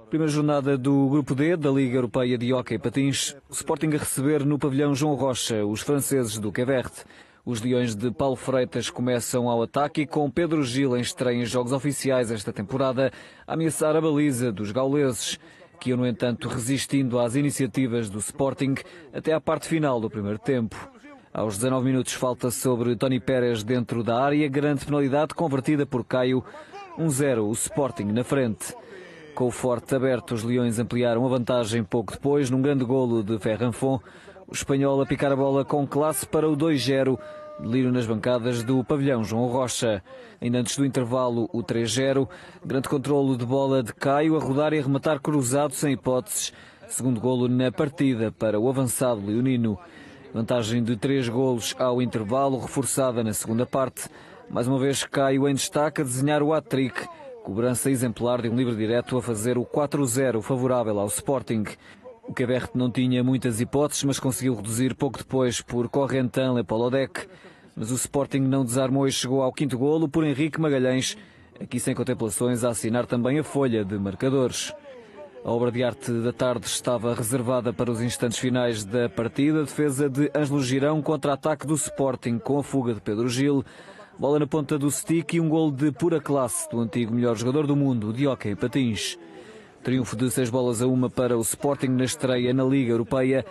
Primeira jornada do Grupo D da Liga Europeia de Hóquei Patins. O Sporting a receber no pavilhão João Rocha os franceses do Quevert. Os leões de Paulo Freitas começam ao ataque e com Pedro Gil em estreia em jogos oficiais esta temporada a ameaçar a baliza dos gauleses, que iam, no entanto, resistindo às iniciativas do Sporting até à parte final do primeiro tempo. Aos 19 minutos falta sobre Tony Pérez dentro da área, grande penalidade convertida por Caio, 1-0 o Sporting na frente. Com o forte aberto, os leões ampliaram a vantagem pouco depois, num grande golo de Ferranfon. O espanhol a picar a bola com classe para o 2-0, delírio nas bancadas do pavilhão João Rocha. Ainda antes do intervalo, o 3-0, grande controlo de bola de Caio, a rodar e a rematar cruzado sem hipóteses. Segundo golo na partida para o avançado leonino. Vantagem de 3 golos ao intervalo, reforçada na segunda parte. Mais uma vez Caio em destaque a desenhar o hat-trick. Cobrança exemplar de um livre direto a fazer o 4-0 favorável ao Sporting. O Quevert não tinha muitas hipóteses, mas conseguiu reduzir pouco depois por Correntin Lepolodec. Mas o Sporting não desarmou e chegou ao 5º golo por Henrique Magalhães, aqui sem contemplações, a assinar também a folha de marcadores. A obra de arte da tarde estava reservada para os instantes finais da partida. Defesa de Ângelo Girão, contra-ataque do Sporting com a fuga de Pedro Gil. Bola na ponta do stick e um golo de pura classe do antigo melhor jogador do mundo, de hóquei patins. Triunfo de 6-1 para o Sporting na estreia na Liga Europeia.